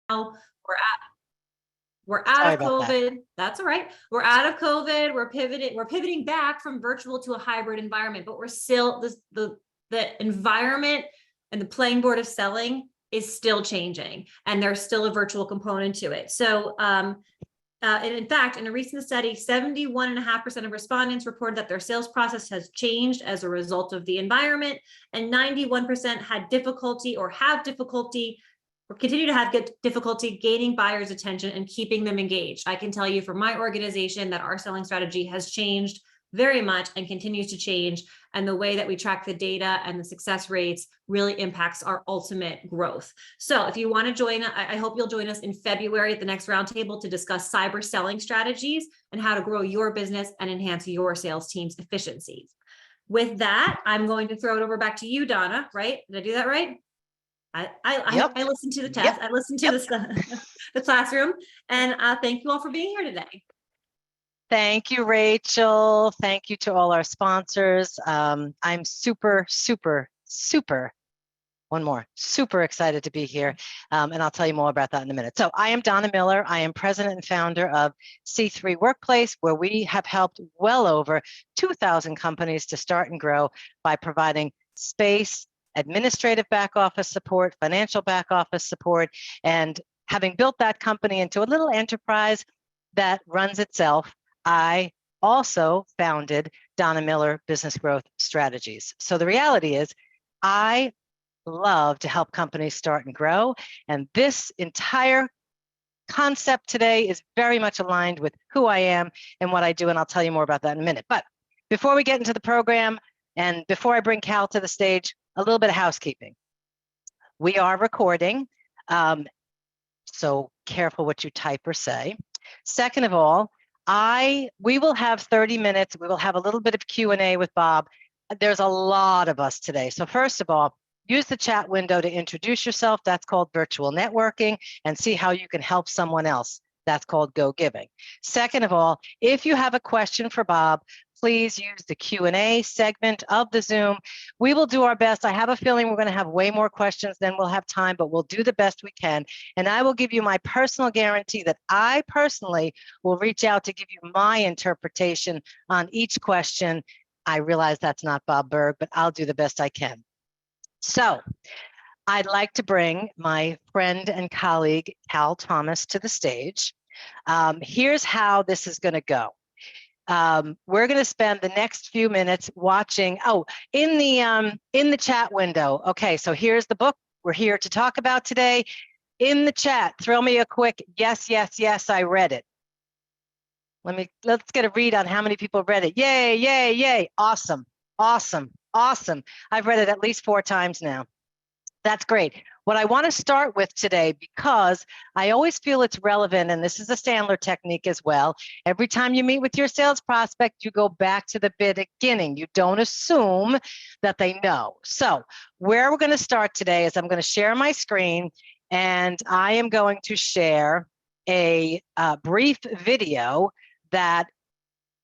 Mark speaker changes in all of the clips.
Speaker 1: we're We're out
Speaker 2: Sorry
Speaker 1: of
Speaker 2: about that.
Speaker 1: COVID. That's all right. We're out of COVID. We're pivoting back from virtual to a hybrid environment, but we're still the environment and the playing board of selling is still changing, and there's still a virtual component to it. So, and in fact, in a recent study, 71.5% of respondents reported that their sales process has changed as a result of the environment, and 91% had difficulty or have difficulty or continue to have difficulty gaining buyers' attention and keeping them engaged. I can tell you from my organization that our selling strategy has changed very much and continues to change. And the way that we track the data and the success rates really impacts our ultimate growth. So if you want to join, I hope you'll join us in February at the next roundtable to discuss cyber selling strategies and how to grow your business and enhance your sales team's efficiencies. With that, I'm going to throw it over back to you, Donna, right? Did I do that right? I listened to the test. Yep. I listened to the classroom, and thank you all for being here today.
Speaker 2: Thank you, Rachel. Thank you to all our sponsors. I'm super excited to be here. And I'll tell you more about that in a minute. So I am Donna Miller. I am president and founder of C3 Workplace, where we have helped well over 2,000 companies to start and grow by providing space, administrative back office support, financial back office support, and having built that company into a little enterprise that runs itself, I also founded Donna Miller Business Growth Strategies. So the reality is, I love to help companies start and grow, and this entire concept today is very much aligned with who I am and what I do, and I'll tell you more about that in a minute. But before we get into the program, and before I bring Cal to the stage, a little bit of housekeeping. We are recording, so careful what you type or say. Second of all, we will have 30 minutes. We will have a little bit of Q&A with Bob. There's a lot of us today. So first of all, use the chat window to introduce yourself. That's called virtual networking, and see how you can help someone else. That's called Go Giving. Second of all, if you have a question for Bob, please use the Q&A segment of the Zoom. We will do our best. I have a feeling we're going to have way more questions than we'll have time, but we'll do the best we can. And I will give you my personal guarantee that I personally will reach out to give you my interpretation on each question. I realize that's not Bob Burg, but I'll do the best I can. So I'd like to bring my friend and colleague, Cal Thomas, to the stage. Here's how this is going to go. We're going to spend the next few minutes watching, in the chat window. Okay, so here's the book we're here to talk about today. In the chat, throw me a quick yes, yes, yes, I read it. Let's get a read on how many people read it. Yay, yay, yay. Awesome, awesome, awesome. I've read it at least 4 times now. That's great. What I want to start with today, because I always feel it's relevant, and this is a Sandler technique as well. Every time you meet with your sales prospect, you go back to the beginning. You don't assume that they know. So where we're going to start today is I'm going to share my screen, and I am going to share a brief video that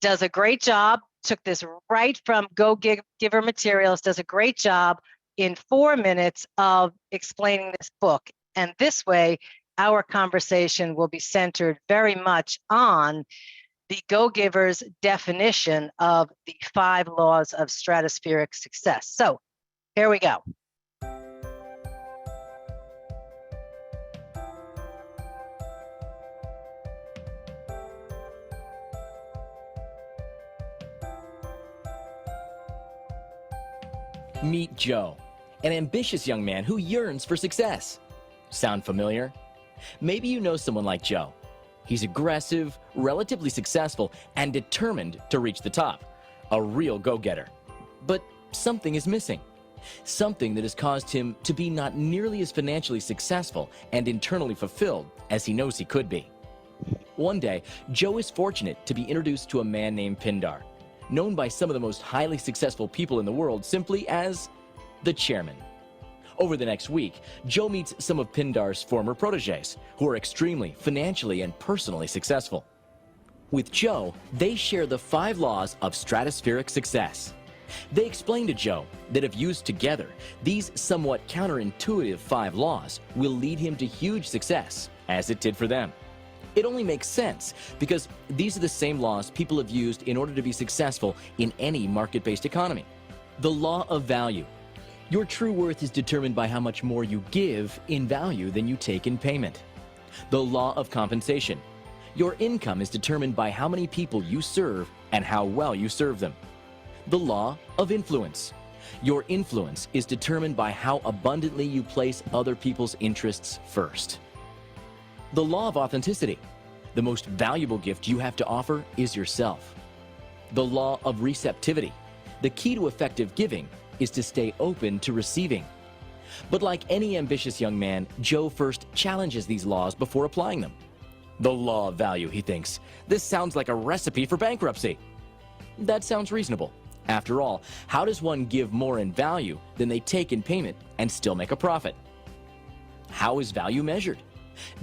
Speaker 2: does a great job. Took this right from Go Giver Materials, does a great job in 4 minutes of explaining this book. And this way, our conversation will be centered very much on the Go Giver's definition of the 5 laws of stratospheric success. So here we go.
Speaker 3: Meet Joe, an ambitious young man who yearns for success. Sound familiar? Maybe you know someone like Joe. He's aggressive, relatively successful, and determined to reach the top. A real go-getter. But something is missing. Something that has caused him to be not nearly as financially successful and internally fulfilled as he knows he could be. One day, Joe is fortunate to be introduced to a man named Pindar, known by some of the most highly successful people in the world simply as the chairman. Over the next week, Joe meets some of Pindar's former proteges who are extremely financially and personally successful. With Joe, they share the 5 laws of stratospheric success. They explain to Joe that if used together, these somewhat counterintuitive 5 laws will lead him to huge success as it did for them. It only makes sense because these are the same laws people have used in order to be successful in any market-based economy. The law of value. Your true worth is determined by how much more you give in value than you take in payment. The law of compensation. Your income is determined by how many people you serve and how well you serve them. The law of influence. Your influence is determined by how abundantly you place other people's interests first. The law of authenticity. The most valuable gift you have to offer is yourself. The law of receptivity. The key to effective giving is to stay open to receiving. But like any ambitious young man, Joe first challenges these laws before applying them. The law of value, he thinks. This sounds like a recipe for bankruptcy. That sounds reasonable. After all, how does one give more in value than they take in payment and still make a profit? How is value measured?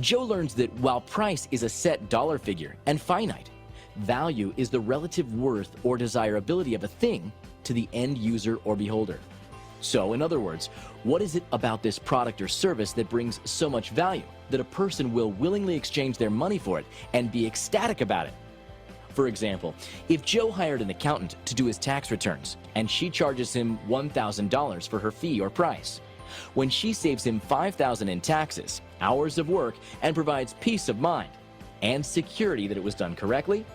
Speaker 3: Joe learns that while price is a set dollar figure and finite, value is the relative worth or desirability of a thing to the end user or beholder. So, in other words, what is it about this product or service that brings so much value that a person will willingly exchange their money for it and be ecstatic about it? For example, if Joe hired an accountant to do his tax returns and she charges him $1,000 for her fee or price, when she saves him $5,000 in taxes, hours of work, and provides peace of mind and security that it was done correctly,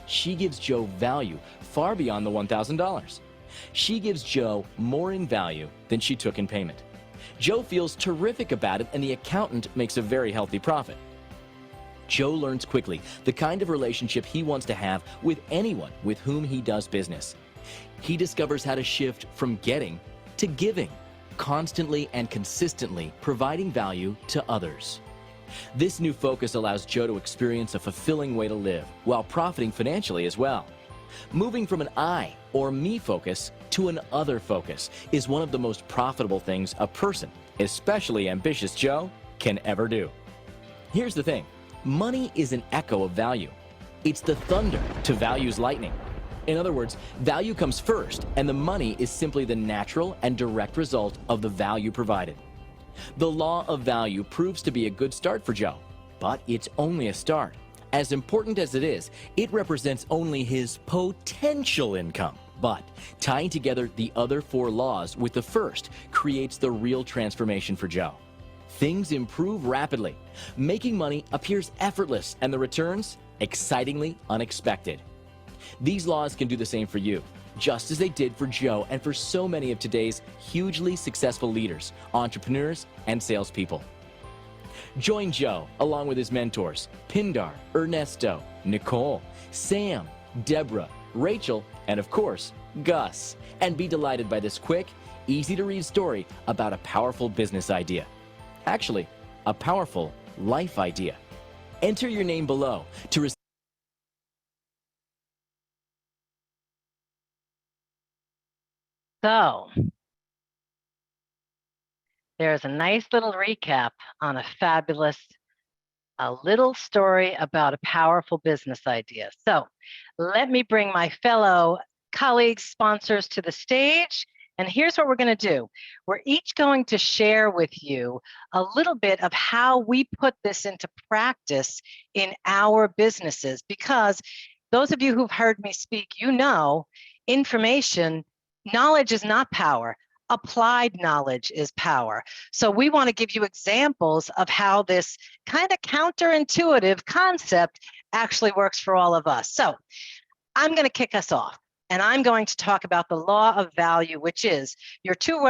Speaker 3: she gives Joe value far beyond the $1,000. She gives Joe more in value than she took in payment. Joe feels terrific about it, and the accountant makes a very healthy profit. Joe learns quickly the kind of relationship he wants to have with anyone with whom he does business. He discovers how to shift from getting to giving, constantly and consistently providing value to others. This new focus allows Joe to experience a fulfilling way to live while profiting financially as well. Moving from an I or me focus to an other focus is one of the most profitable things a person, especially ambitious Joe, can ever do. Here's the thing. Money is an echo of value. It's the thunder to value's lightning. In other words, value comes first, and the money is simply the natural and direct result of the value provided. The law of value proves to be a good start for Joe, but it's only a start. As important as it is, it represents only his potential income. But tying together the other four laws with the first creates the real transformation for Joe. Things improve rapidly. Making money appears effortless, and the returns excitingly unexpected. These laws can do the same for you, just as they did for Joe and for so many of today's hugely successful leaders, entrepreneurs, and salespeople. Join Joe along with his mentors, Pindar, Ernesto, Nicole, Sam, Deborah, Rachel, and of course, Gus, and be delighted by this quick, easy-to-read story about a powerful business idea. Actually, a powerful life idea. Enter your name below to receive.
Speaker 2: So, there's a nice little recap on a little story about a powerful business idea. So, let me bring my fellow colleagues, sponsors to the stage. And here's what we're going to do. We're each going to share with you a little bit of how we put this into practice in our businesses, because those of you who've heard me speak, you know, knowledge is not power. Applied knowledge is power. So we want to give you examples of how this kind of counterintuitive concept actually works for all of us. So I'm going to kick us off, and I'm going to talk about the law of value, which is your true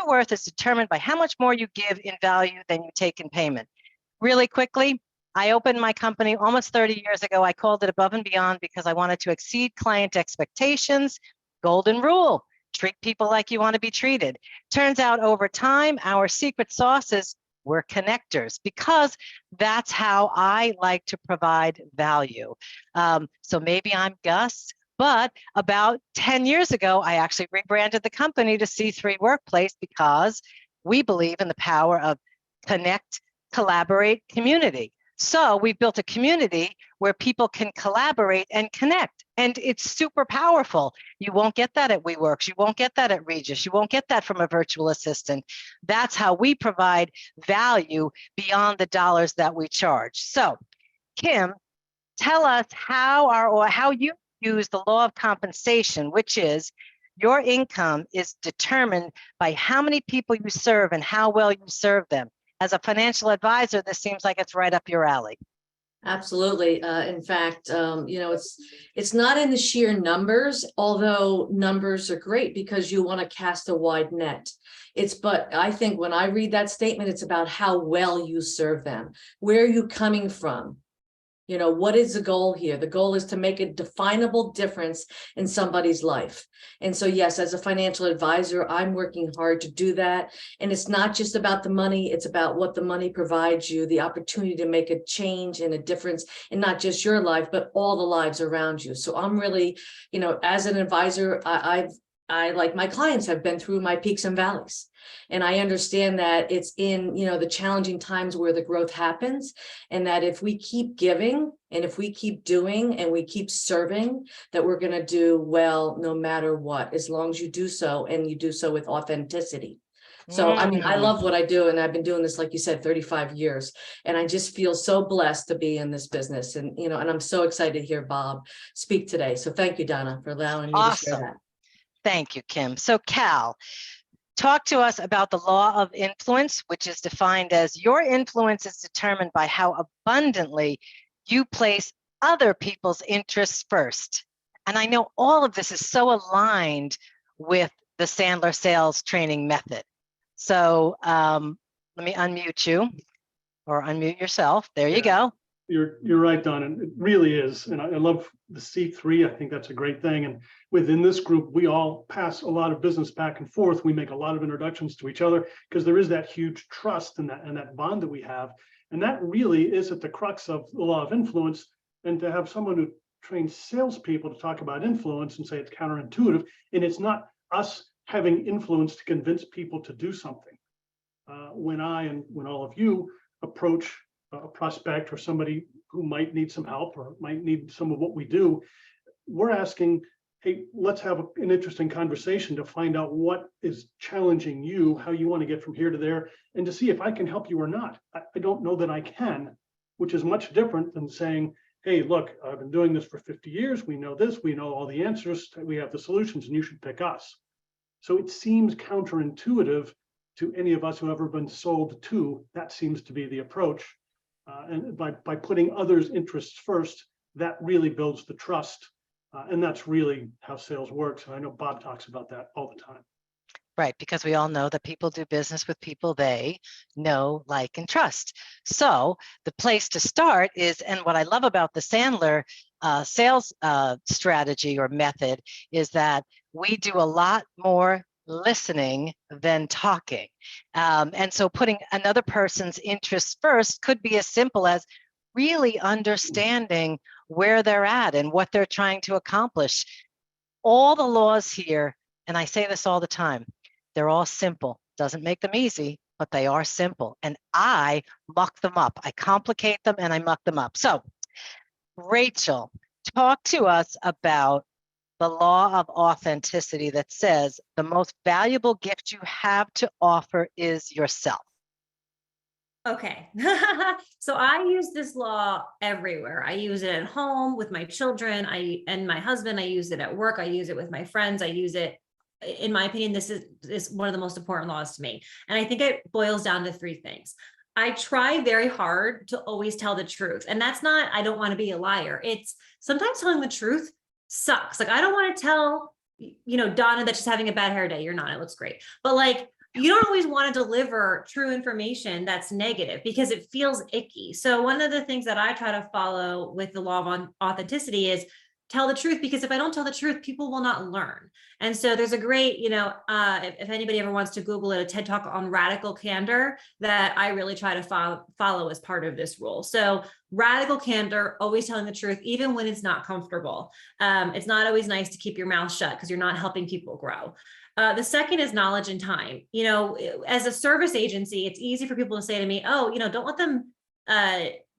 Speaker 2: worth is determined by how much more you give in value than you take in payment. Really quickly, I opened my company almost 30 years ago. I called it Above and Beyond because I wanted to exceed client expectations. Golden rule. Treat people like you want to be treated. Turns out over time, our secret sauces were connectors, because that's how I like to provide value. So maybe I'm Gus, but about 10 years ago, I actually rebranded the company to C3 Workplace because we believe in the power of connect, collaborate, community. So we built a community where people can collaborate and connect. And it's super powerful. You won't get that at WeWorks. You won't get that at Regis. You won't get that from a virtual assistant. That's how we provide value beyond the dollars that we charge. So, Kim, tell us how you use the law of compensation, which is your income is determined by how many people you serve and how well you serve them. As a financial advisor, this seems like it's right up your alley.
Speaker 4: Absolutely. In fact, it's not in the sheer numbers, although numbers are great because you want to cast a wide net. But I think when I read that statement, it's about how well you serve them. Where are you coming from? What is the goal here? The goal is to make a definable difference in somebody's life. And so, yes, as a financial advisor, I'm working hard to do that. And it's not just about the money. It's about what the money provides you, the opportunity to make a change and a difference in not just your life, but all the lives around you. So I'm really, as an advisor, I, like my clients, have been through my peaks and valleys. And I understand that it's in, the challenging times where the growth happens, and that if we keep giving and if we keep doing and we keep serving, that we're going to do well no matter what, as long as you do so and you do so with authenticity. So, I mean, I love what I do, and I've been doing this, like you said, 35 years, and I just feel so blessed to be in this business. And, and I'm so excited to hear Bob speak today. So thank you, Donna, for allowing me to share that.
Speaker 2: Thank you, Kim. So Cal, talk to us about the law of influence, which is defined as your influence is determined by how abundantly you place other people's interests first. And I know all of this is so aligned with the Sandler sales training method. So let me unmute you or unmute yourself. There you go.
Speaker 5: You're right, Don, and it really is. And I love the C3. I think that's a great thing. And within this group, we all pass a lot of business back and forth. We make a lot of introductions to each other because there is that huge trust and that bond that we have. And that really is at the crux of the law of influence. And to have someone who trains salespeople to talk about influence and say it's counterintuitive, and it's not us having influence to convince people to do something. When all of you approach a prospect or somebody who might need some help or might need some of what we do, we're asking, hey, let's have an interesting conversation to find out what is challenging you, how you want to get from here to there, and to see if I can help you or not. I don't know that I can, which is much different than saying, hey, look, I've been doing this for 50 years. We know this, we know all the answers, we have the solutions, and you should pick us. So it seems counterintuitive to any of us who have ever been sold to. That seems to be the approach. And by putting others' interests first, that really builds the trust. And that's really how sales works. And I know Bob talks about that all the time.
Speaker 2: Right, because we all know that people do business with people they know, like, and trust. So the place to start is, and what I love about the Sandler sales strategy or method is that we do a lot more listening than talking. And so putting another person's interests first could be as simple as really understanding where they're at and what they're trying to accomplish. All the laws here, and I say this all the time, they're all simple. Doesn't make them easy, but they are simple. And I muck them up. I complicate them and I muck them up. So, Rachel, talk to us about the law of authenticity that says the most valuable gift you have to offer is yourself.
Speaker 1: Okay. So I use this law everywhere. I use it at home with my children. And my husband, I use it at work. I use it with my friends. I use it, in my opinion, this is one of the most important laws to me. And I think it boils down to three things. I try very hard to always tell the truth. And that's not, I don't want to be a liar. It's sometimes telling the truth sucks. Like, I don't want to tell, Donna that she's having a bad hair day. You're not, it looks great. But like, you don't always want to deliver true information that's negative because it feels icky. So one of the things that I try to follow with the law of authenticity is tell the truth, because if I don't tell the truth, people will not learn. And so there's a great, if anybody ever wants to Google it, a TED Talk on radical candor that I really try to follow as part of this rule. So radical candor, always telling the truth, even when it's not comfortable. It's not always nice to keep your mouth shut because you're not helping people grow. The second is knowledge and time. As a service agency, it's easy for people to say to me, oh, don't let them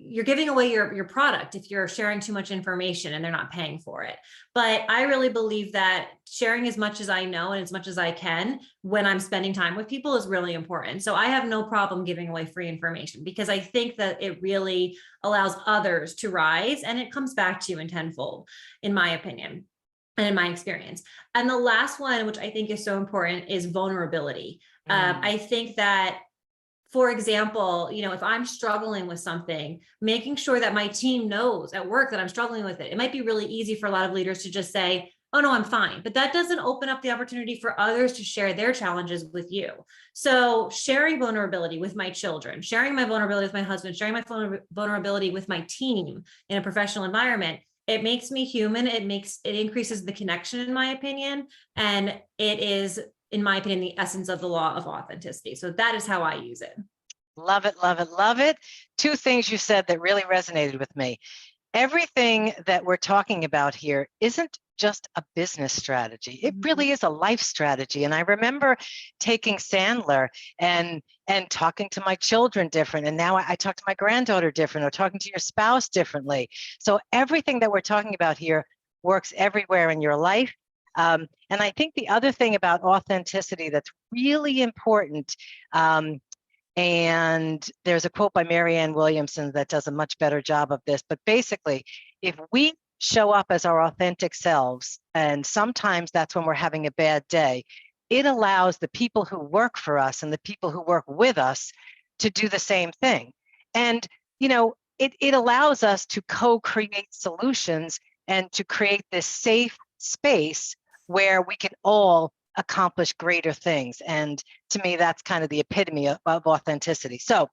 Speaker 1: you're giving away your product if you're sharing too much information and they're not paying for it. But I really believe that sharing as much as I know and as much as I can when I'm spending time with people is really important. So I have no problem giving away free information because I think that it really allows others to rise, and it comes back to you in tenfold, in my opinion and in my experience. And the last one, which I think is so important, is vulnerability. I think that, for example, if I'm struggling with something, making sure that my team knows at work that I'm struggling with it. It might be really easy for a lot of leaders to just say, oh no, I'm fine. But that doesn't open up the opportunity for others to share their challenges with you. So sharing vulnerability with my children, sharing my vulnerability with my husband, sharing my vulnerability with my team in a professional environment, it makes me human. It increases the connection, in my opinion. And it is, in my opinion, the essence of the law of authenticity. So that is how I use it.
Speaker 2: Love it, love it, love it. Two things you said that really resonated with me. Everything that we're talking about here isn't just a business strategy. It really is a life strategy. And I remember taking Sandler and talking to my children different. And now I talk to my granddaughter different, or talking to your spouse differently. So everything that we're talking about here works everywhere in your life. And I think the other thing about authenticity that's really important, and there's a quote by Marianne Williamson that does a much better job of this, but basically, if we show up as our authentic selves, and sometimes that's when we're having a bad day, it allows the people who work for us and the people who work with us to do the same thing. And, it allows us to co-create solutions and to create this safe space where we can all accomplish greater things. And to me, that's kind of the epitome of authenticity. So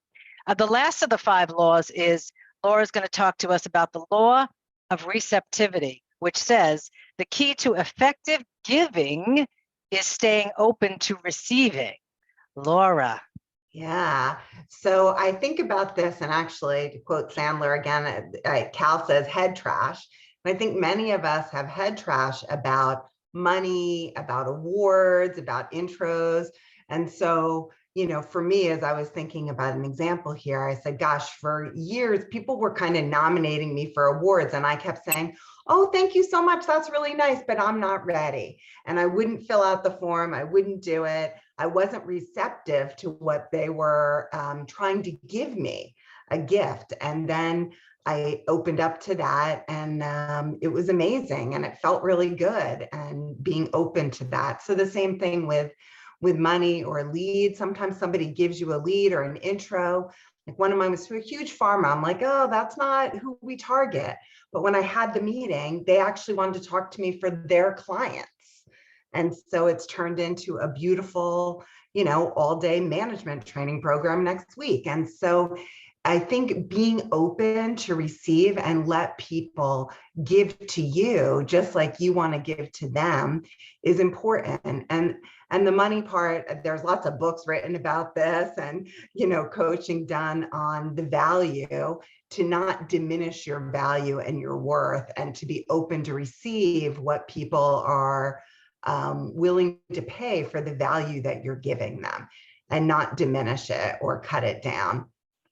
Speaker 2: the last of the 5 laws is Laura's going to talk to us about the law of receptivity, which says the key to effective giving is staying open to receiving. Laura.
Speaker 6: Yeah. So I think about this, and actually, to quote Sandler again, Cal says head trash. And I think many of us have head trash about money, about awards, about intros. And so, for me, as I was thinking about an example here, I said, gosh, for years, people were kind of nominating me for awards. And I kept saying, oh, thank you so much. That's really nice, but I'm not ready. And I wouldn't fill out the form. I wouldn't do it. I wasn't receptive to what they were trying to give me, a gift. And then I opened up to that, and it was amazing, and it felt really good, and being open to that. So the same thing with money or leads. Sometimes somebody gives you a lead or an intro. Like one of mine was to a huge pharma. I'm like, oh, that's not who we target. But when I had the meeting, they actually wanted to talk to me for their clients. And so it's turned into a beautiful, all-day management training program next week. And so I think being open to receive and let people give to you just like you want to give to them is important. And the money part, there's lots of books written about this, and coaching done on the value, to not diminish your value and your worth, and to be open to receive what people are willing to pay for the value that you're giving them, and not diminish it or cut it down.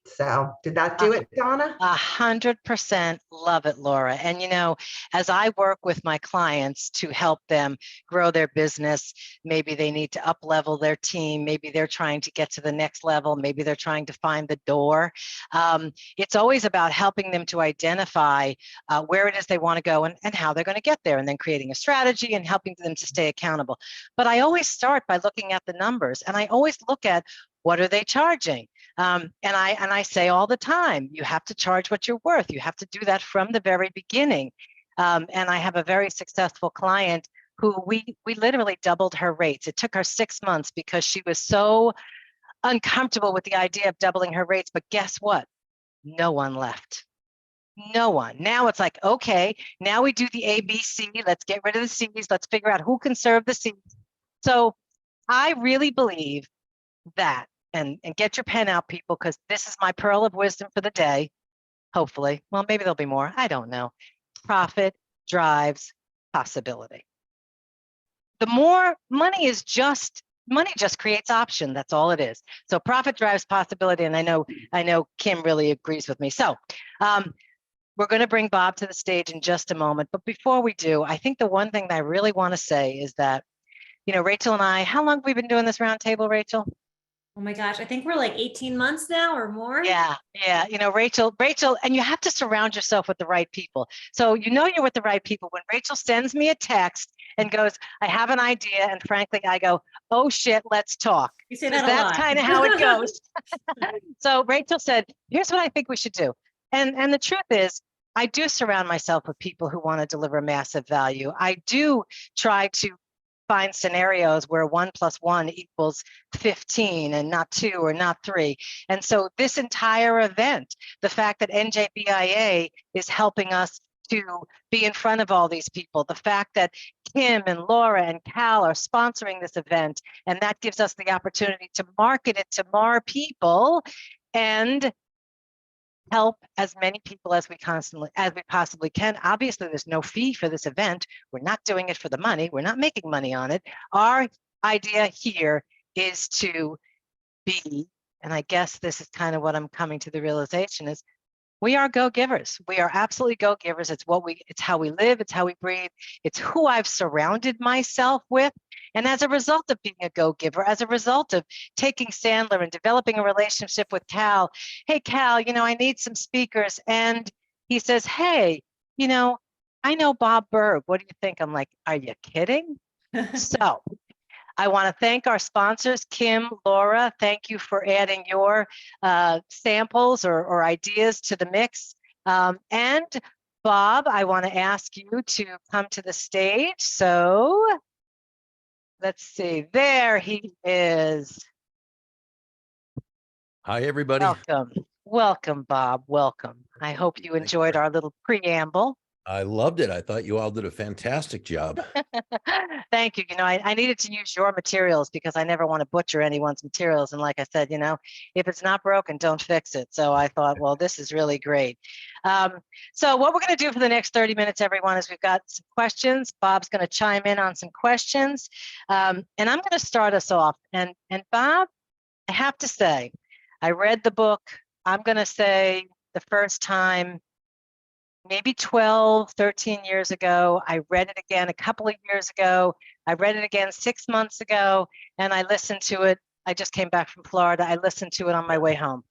Speaker 6: So did that do it, Donna?
Speaker 2: 100% love it, Laura. And, as I work with my clients to help them grow their business, maybe they need to up level their team. Maybe they're trying to get to the next level. Maybe they're trying to find the door. It's always about helping them to identify where it is they want to go and how they're going to get there, and then creating a strategy and helping them to stay accountable. But I always start by looking at the numbers, and I always look at, what are they charging? And I say all the time, you have to charge what you're worth. You have to do that from the very beginning. And I have a very successful client who we literally doubled her rates. It took her 6 months because she was so uncomfortable with the idea of doubling her rates. But guess what? No one left. No one. Now it's like, okay, now we do the ABC. Let's get rid of the C's. Let's figure out who can serve the C's. So I really believe that. And get your pen out, people, because this is my pearl of wisdom for the day. Hopefully. Well, maybe there'll be more. I don't know. Profit drives possibility. The more money is just money just creates option. That's all it is. So profit drives possibility. And I know Kim really agrees with me. So we're going to bring Bob to the stage in just a moment. But before we do, I think the one thing that I really want to say is that, Rachel and I, how long have we been doing this roundtable, Rachel?
Speaker 1: Oh my gosh, I think we're like 18 months now or more.
Speaker 2: Yeah. Rachel, and you have to surround yourself with the right people. So you're with the right people. When Rachel sends me a text and goes, I have an idea, and frankly, I go, oh shit, let's talk.
Speaker 1: You say that a
Speaker 2: That's
Speaker 1: lot.
Speaker 2: kind of how it goes. So Rachel said, here's what I think we should do. And the truth is, I do surround myself with people who want to deliver massive value. I do try to find scenarios where 1 + 1 = 15 and not 2 or not 3. And so this entire event, the fact that NJBIA is helping us to be in front of all these people, the fact that Kim and Laura and Cal are sponsoring this event, and that gives us the opportunity to market it to more people and help as many people as we possibly can. Obviously, there's no fee for this event. We're not doing it for the money. We're not making money on it. Our idea here is to be, and I guess this is kind of what I'm coming to the realization is, we are go-givers. We are absolutely go-givers. It's how we live. It's how we breathe. It's who I've surrounded myself with. And as a result of being a go-giver, as a result of taking Sandler and developing a relationship with Cal, hey, Cal, I need some speakers. And he says, hey, I know Bob Burg. What do you think? I'm like, are you kidding? So I want to thank our sponsors, Kim, Laura. Thank you for adding your samples or ideas to the mix. And Bob, I want to ask you to come to the stage. So let's see. There he is.
Speaker 7: Hi, everybody.
Speaker 2: Welcome, Bob. Welcome. I hope you enjoyed our little preamble.
Speaker 7: I loved it. I thought you all did a fantastic job.
Speaker 2: Thank you. I needed to use your materials because I never want to butcher anyone's materials. And like I said, if it's not broken, don't fix it. So I thought, well, this is really great. So what we're going to do for the next 30 minutes, everyone, is we've got some questions. Bob's going to chime in on some questions. And I'm going to start us off. And Bob, I have to say, I read the book. I'm going to say the first time, maybe 12, 13 years ago. I read it again a couple of years ago. I read it again 6 months ago, and I listened to it. I just came back from Florida. I listened to it on my way home.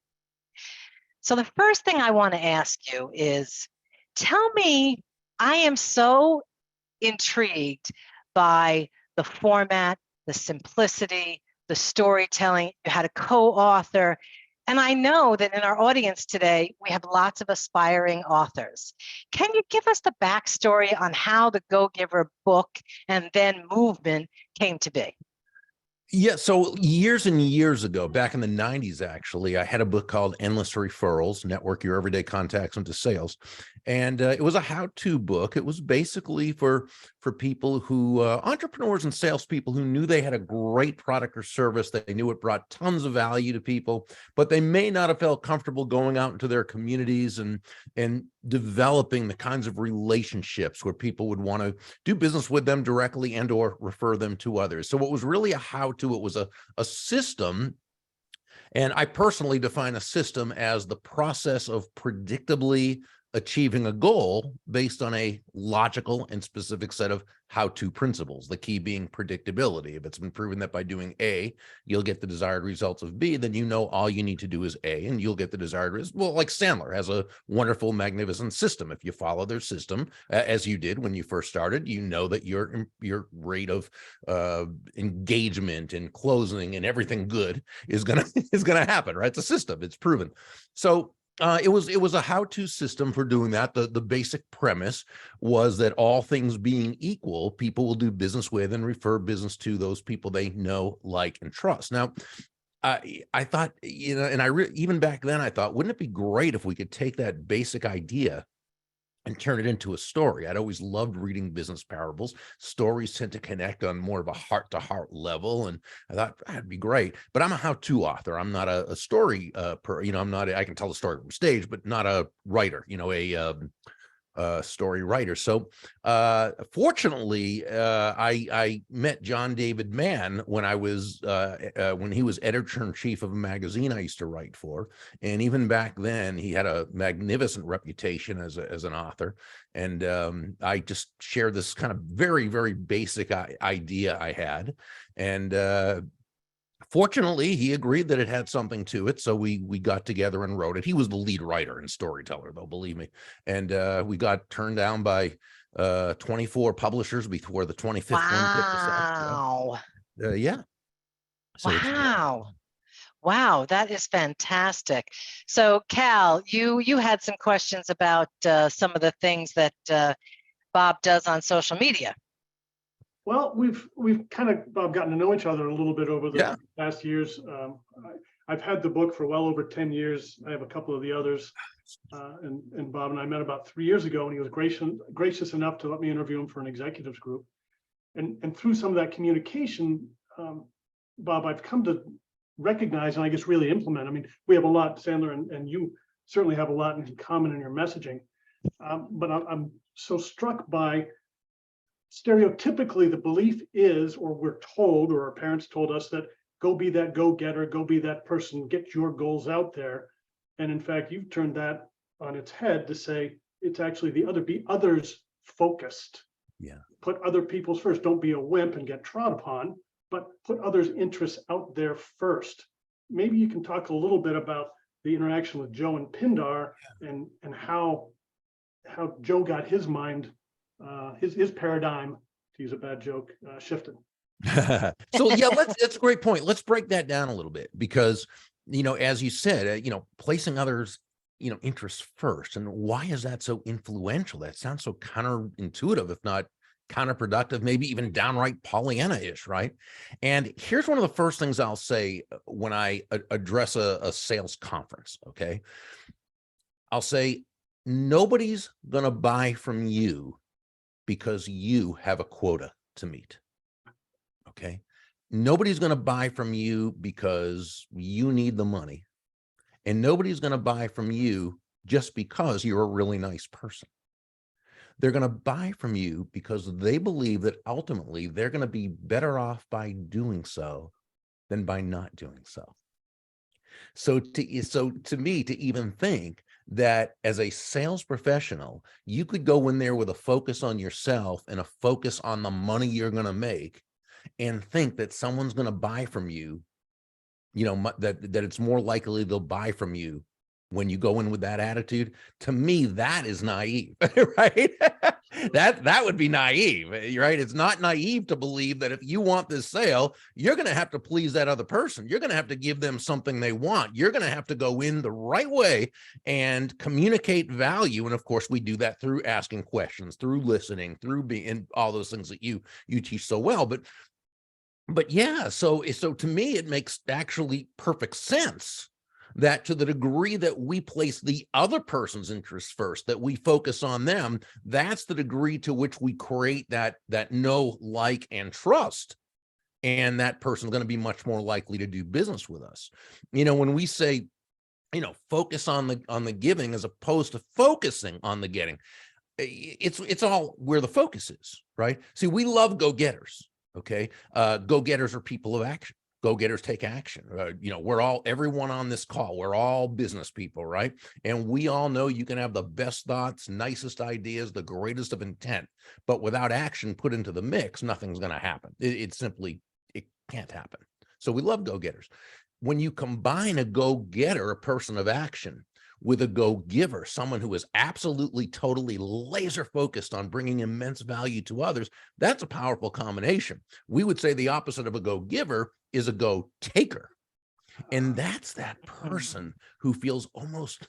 Speaker 2: So the first thing I want to ask you is, tell me, I am so intrigued by the format, the simplicity, the storytelling. You had a co-author. And I know that in our audience today, we have lots of aspiring authors. Can you give us the backstory on how the Go-Giver book and then movement came to be?
Speaker 7: Yeah, so years and years ago, back in the 90s, actually, I had a book called Endless Referrals, Network Your Everyday Contacts into Sales. And it was a how-to book. It was basically for people who, entrepreneurs and salespeople who knew they had a great product or service, that they knew it brought tons of value to people, but they may not have felt comfortable going out into their communities and developing the kinds of relationships where people would want to do business with them directly and or refer them to others. So it was really a how-to. It was a system. And I personally define a system as the process of predictably achieving a goal based on a logical and specific set of how-to principles, the key being predictability. If it's been proven that by doing A, you'll get the desired results of B, then all you need to do is A, and you'll get the desired results. Well, like Sandler has a wonderful, magnificent system. If you follow their system, as you did when you first started, you know that your rate of engagement and closing and everything good is gonna happen, right? It's a system. It's proven. So it was a how-to system for doing that. The basic premise was that all things being equal, people will do business with and refer business to those people they know, like, and trust. Now, I thought, and even back then I thought, wouldn't it be great if we could take that basic idea and turn it into a story? I'd always loved reading business parables. Stories tend to connect on more of a heart-to-heart level, and I thought that'd be great. But I'm a how-to author. I'm not a story I can tell the story from stage, but not a writer. story writer. So fortunately, I met John David Mann when I was when he was editor-in-chief of a magazine I used to write for. And even back then, he had a magnificent reputation as an author. And I just shared this kind of very, very basic idea I had. And fortunately, he agreed that it had something to it. So we got together and wrote it. He was the lead writer and storyteller, though, believe me. And we got turned down by 24 publishers before the 25th one.
Speaker 2: Wow.
Speaker 7: Yeah. So
Speaker 2: Wow. Wow, that is fantastic. So Cal, you had some questions about some of the things that Bob does on social media.
Speaker 5: Well, we've kind of, Bob, gotten to know each other a little bit over the past years. I've had the book for well over 10 years. I have a couple of the others. And Bob and I met about 3 years ago, and he was gracious enough to let me interview him for an executives group. And through some of that communication, Bob, I've come to recognize, and I guess really implement. I mean, we have a lot, Sandler, and you certainly have a lot in common in your messaging. But I'm so struck by, stereotypically, the belief is, or we're told, or our parents told us, that go be that go-getter, go be that person, get your goals out there. And in fact, you've turned that on its head to say it's actually be others focused.
Speaker 7: Yeah.
Speaker 5: Put other people's first. Don't be a wimp and get trod upon, but put others' interests out there first. Maybe you can talk a little bit about the interaction with Joe and Pindar, and how Joe got his mind, his paradigm, to use a bad joke, shifted.
Speaker 7: So yeah, that's a great point. Let's break that down a little bit, because, as you said, placing others, interests first. And why is that so influential? That sounds so counterintuitive, if not counterproductive, maybe even downright Pollyanna-ish, right? And here's one of the first things I'll say when I address a sales conference, okay? I'll say, nobody's gonna buy from you because you have a quota to meet, okay? Nobody's gonna buy from you because you need the money. And nobody's gonna buy from you just because you're a really nice person. They're going to buy from you because they believe that ultimately they're going to be better off by doing so than by not doing so. So to me, to even think that as a sales professional, you could go in there with a focus on yourself and a focus on the money you're going to make, and think that someone's going to buy from you, that it's more likely they'll buy from you when you go in with that attitude. To me, that is naive, right? that would be naive, right? It's not naive to believe that if you want this sale, you're going to have to please that other person. You're going to have to give them something they want. You're going to have to go in the right way and communicate value. And of course, we do that through asking questions, through listening, through being all those things that you teach so well. But yeah, so to me, it makes actually perfect sense that to the degree that we place the other person's interests first, that we focus on them, that's the degree to which we create that know, like, and trust. And that person's going to be much more likely to do business with us. When we say, focus on the giving as opposed to focusing on the getting, it's all where the focus is, right? See, we love go-getters, okay? Go-getters are people of action. Go-getters take action. Everyone on this call, we're all business people, right? And we all know you can have the best thoughts, nicest ideas, the greatest of intent, but without action put into the mix, nothing's going to happen. It can't happen. So we love go-getters. When you combine a go-getter, a person of action, with a go-giver, someone who is absolutely, totally laser focused on bringing immense value to others, that's a powerful combination. We would say the opposite of a go-giver is a go-taker. And that's that person who feels almost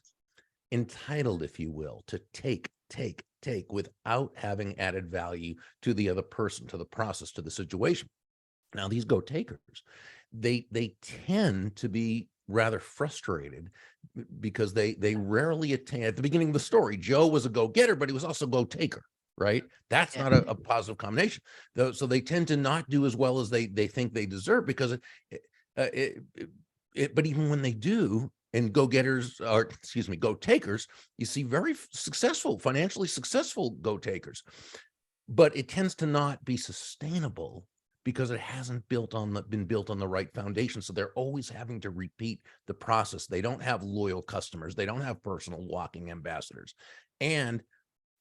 Speaker 7: entitled, if you will, to take without having added value to the other person, to the process, to the situation. Now, these go-takers, they tend to be rather frustrated because they rarely attain. At the beginning of the story, Joe was a go-getter, but he was also a go-taker, right? That's not a positive combination. So they tend to not do as well as they think they deserve, because but even when they do, and go-getters, or excuse me, go-takers, you see very successful, financially successful go-takers, but it tends to not be sustainable because it hasn't been built on the right foundation. So they're always having to repeat the process. They don't have loyal customers. They don't have personal walking ambassadors. And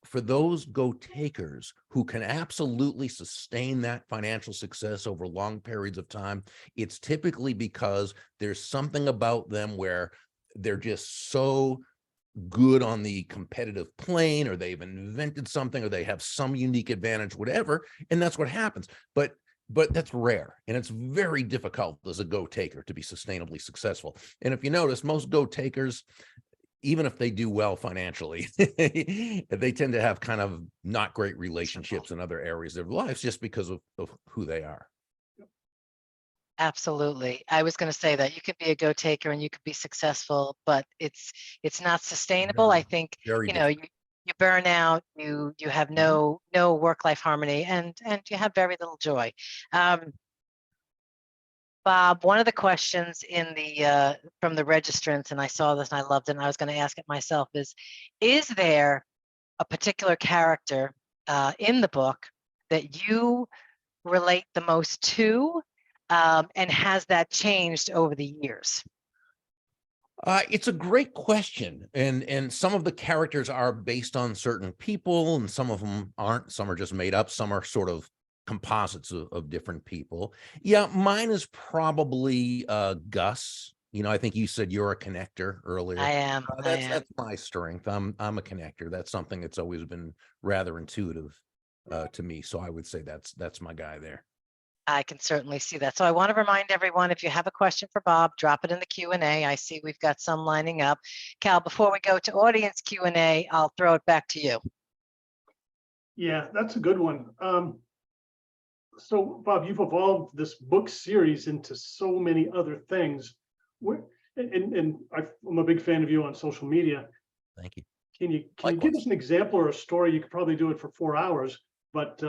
Speaker 7: for those go-takers who can absolutely sustain that financial success over long periods of time, it's typically because there's something about them where they're just so good on the competitive plane, or they've invented something, or they have some unique advantage, whatever, and that's what happens. But that's rare, and it's very difficult as a go-taker to be sustainably successful. And if you notice, most go-takers, even if they do well financially, they tend to have kind of not great relationships in other areas of their lives just because of who they are.
Speaker 2: Absolutely. I was going to say that you could be a go-taker and you could be successful, but it's not sustainable. I think,
Speaker 7: Very
Speaker 2: you know,
Speaker 7: difficult.
Speaker 2: you burn out, you have no work-life harmony, and you have very little joy. Bob, one of the questions in the from the registrants, and I saw this and I loved it, and I was going to ask it myself, is there a particular character in the book that you relate the most to, and has that changed over the years?
Speaker 7: It's a great question, and some of the characters are based on certain people, and some of them aren't. Some are just made up. Some are sort of composites of different people. Yeah, mine is probably Gus. You know, I think you said you're a connector earlier.
Speaker 2: I am.
Speaker 7: That's my strength. I'm a connector. That's something that's always been rather intuitive to me. So I would say that's my guy there.
Speaker 2: I can certainly see that. So I want to remind everyone, if you have a question for Bob, drop it in the Q&A. I see we've got some lining up. Cal, before we go to audience Q&A, I'll throw it back to you.
Speaker 5: Yeah, that's a good one. So Bob, you've evolved this book series into so many other things. And I'm a big fan of you on social media.
Speaker 7: Thank you.
Speaker 5: Can you give us an example or a story? You could probably do it for 4 hours, but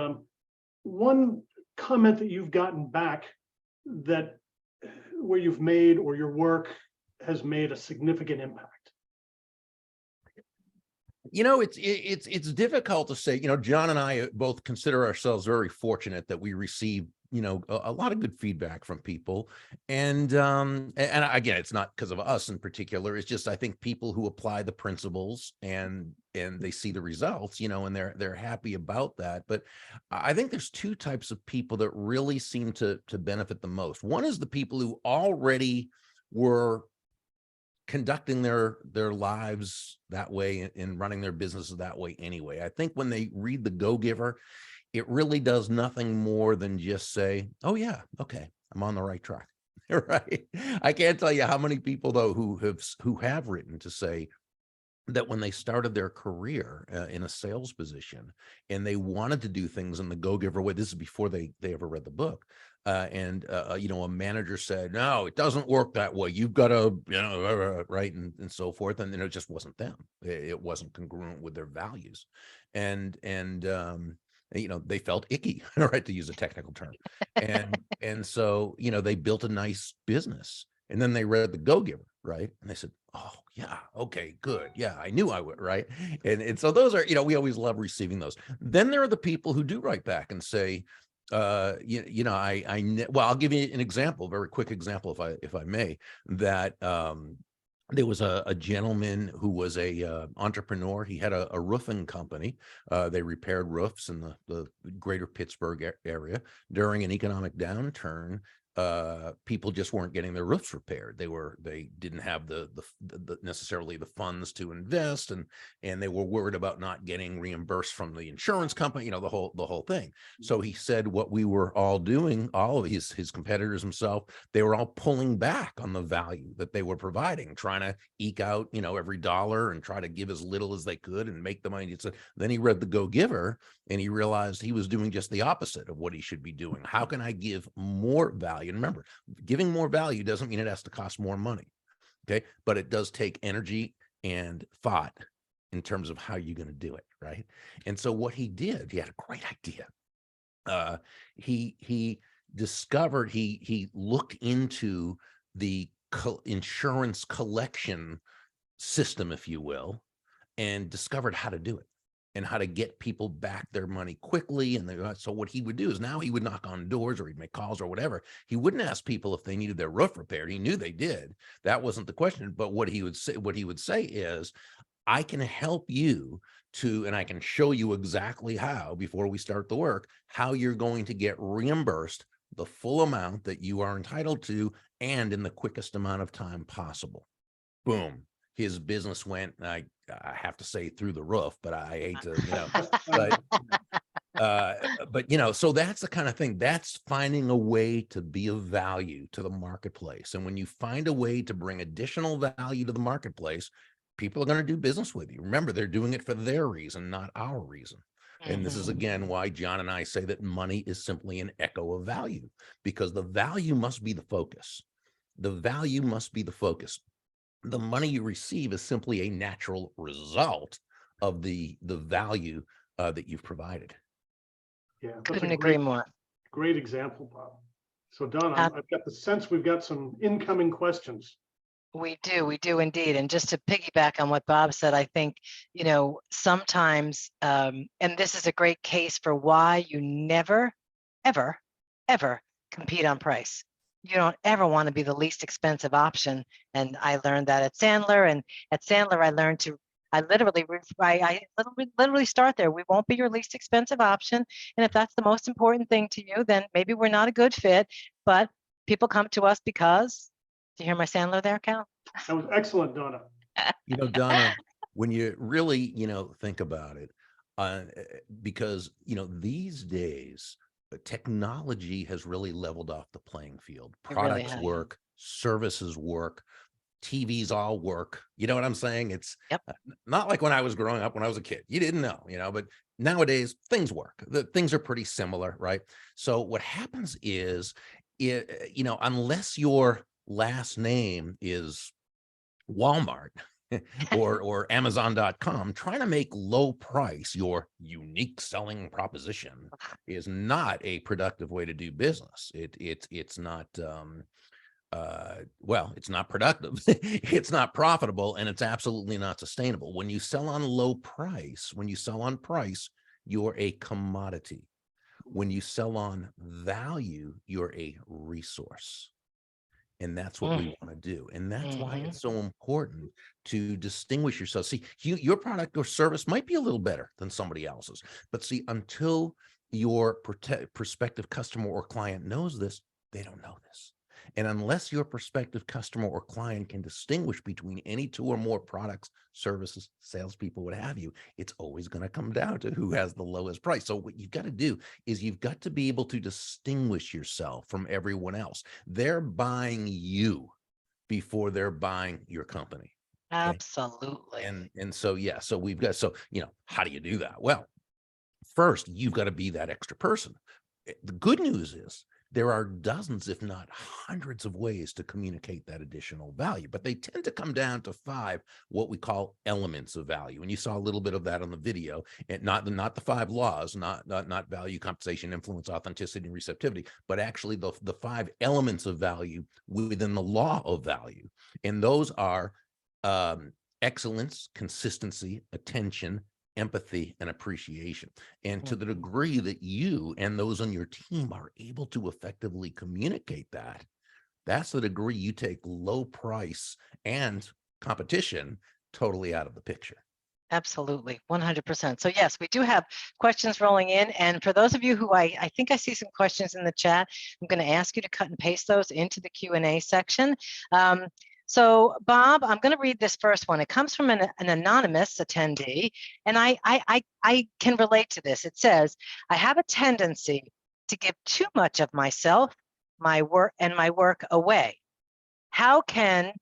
Speaker 5: one comment that you've gotten back that where you've made or your work has made a significant impact?
Speaker 7: You know, it's difficult to say. You know, John and I both consider ourselves very fortunate that we receive, you know, a lot of good feedback from people, and again, it's not because of us in particular. It's just I think people who apply the principles and they see the results, you know, and they're happy about that. But I think there's two types of people that really seem to benefit the most. One is the people who already were conducting their lives that way and running their businesses that way anyway. I think when they read The Go-Giver, it really does nothing more than just say, oh yeah, okay, I'm on the right track. Right. I can't tell you how many people though who have written to say that when they started their career in a sales position and they wanted to do things in the Go-Giver way, this is before they ever read the book. You know, a manager said, no, it doesn't work that way. You've got to, you know, right. And so forth. And it just wasn't them. It wasn't congruent with their values. And you know, they felt icky, right, to use a technical term. And so, you know, they built a nice business. And then they read The Go-Giver, right? And they said, oh, yeah, okay, good. Yeah, I knew I would, right? And so those are, you know, we always love receiving those. Then there are the people who do write back and say, well, I'll give you an example, a very quick example, if I may, that there was a gentleman who was a entrepreneur. He had a roofing company. They repaired roofs in the greater Pittsburgh area. During an economic downturn, people just weren't getting their roofs repaired. They didn't have the necessarily the funds to invest, and they were worried about not getting reimbursed from the insurance company, you know, the whole thing. So he said what we were all doing, all of his competitors, himself, they were all pulling back on the value that they were providing, trying to eke out, you know, every dollar and try to give as little as they could and make the money. So then he read The Go-Giver and he realized he was doing just the opposite of what he should be doing. How can I give more value? And remember, giving more value doesn't mean it has to cost more money. Okay. But it does take energy and thought in terms of how you're going to do it. Right. And so what he did, he had a great idea. He discovered, he looked into the insurance collection system, if you will, and discovered how to do it and how to get people back their money quickly. And so what he would do is now he would knock on doors or he'd make calls or whatever. He wouldn't ask people if they needed their roof repaired. He knew they did. That wasn't the question. But what he would say is, I can help you to, and I can show you exactly how, before we start the work, how you're going to get reimbursed the full amount that you are entitled to and in the quickest amount of time possible. Boom. His business went, I have to say, through the roof, but I hate to, but so that's the kind of thing. That's finding a way to be of value to the marketplace. And when you find a way to bring additional value to the marketplace, people are going to do business with you. Remember, they're doing it for their reason, not our reason. And this is, again, why John and I say that money is simply an echo of value, because the value must be the focus. The value must be the focus. The money you receive is simply a natural result of the value that you've provided.
Speaker 5: Yeah, that's
Speaker 2: Couldn't
Speaker 5: a
Speaker 2: agree more.
Speaker 5: great example, Bob. So Don, I've got the sense we've got some incoming questions.
Speaker 2: We do indeed. And just to piggyback on what Bob said, I think, sometimes, and this is a great case for why you never, ever, ever compete on price. You don't ever want to be the least expensive option. And I learned that at Sandler. And at Sandler, I literally start there. We won't be your least expensive option. And if that's the most important thing to you, then maybe we're not a good fit. But people come to us because, do you hear my Sandler there, Cal?
Speaker 5: That was excellent, Donna.
Speaker 7: Donna, when you really, think about it, because, these days, technology has really leveled off the playing field. Products work, services work, TVs all work. You know what I'm saying? It's not like when I was growing up, when I was a kid, you didn't know, but nowadays things work. The things are pretty similar, right? So what happens is, unless your last name is Walmart or Amazon.com, trying to make low price your unique selling proposition is not a productive way to do business. It's not it's not productive. It's not profitable, and it's absolutely not sustainable. When you sell on low price, you're a commodity. When you sell on value, you're a resource. And that's what we want to do. And that's why it's so important to distinguish yourself. See, your product or service might be a little better than somebody else's, but see, until your prospective customer or client knows this, they don't know this. And unless your prospective customer or client can distinguish between any two or more products, services, salespeople, what have you, it's always going to come down to who has the lowest price. So what you've got to do is you've got to be able to distinguish yourself from everyone else. They're buying you before they're buying your company. Okay?
Speaker 2: Absolutely.
Speaker 7: And so, so we've got, how do you do that? Well, first, you've got to be that extra person. The good news is, there are dozens, if not hundreds of ways to communicate that additional value, but they tend to come down to 5, what we call elements of value. And you saw a little bit of that on the video, and not the 5 laws, not value, compensation, influence, authenticity, and receptivity, but actually the 5 elements of value within the law of value. And those are excellence, consistency, attention, empathy, and appreciation. And to the degree that you and those on your team are able to effectively communicate that, that's the degree you take low price and competition totally out of the picture.
Speaker 2: Absolutely, 100%. So yes, we do have questions rolling in. And for those of you who I think I see some questions in the chat, I'm going to ask you to cut and paste those into the Q&A section. So Bob, I'm going to read this first one. It comes from an anonymous attendee, and I can relate to this. It says, I have a tendency to give too much of myself, my work away. How can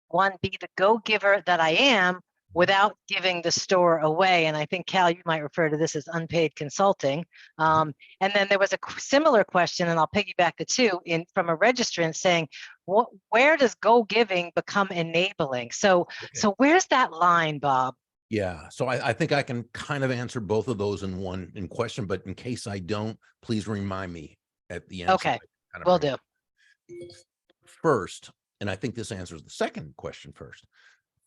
Speaker 2: one be the go-giver that I am without giving the store away? And I think, Cal, you might refer to this as unpaid consulting. And then there was a similar question, and I'll piggyback the two from a registrant saying, where does go-giving become enabling? So where's that line, Bob?
Speaker 7: Yeah, so I think I can kind of answer both of those in question, but in case I don't, please remind me at the end.
Speaker 2: Okay, will do.
Speaker 7: First, and I think this answers the second question first.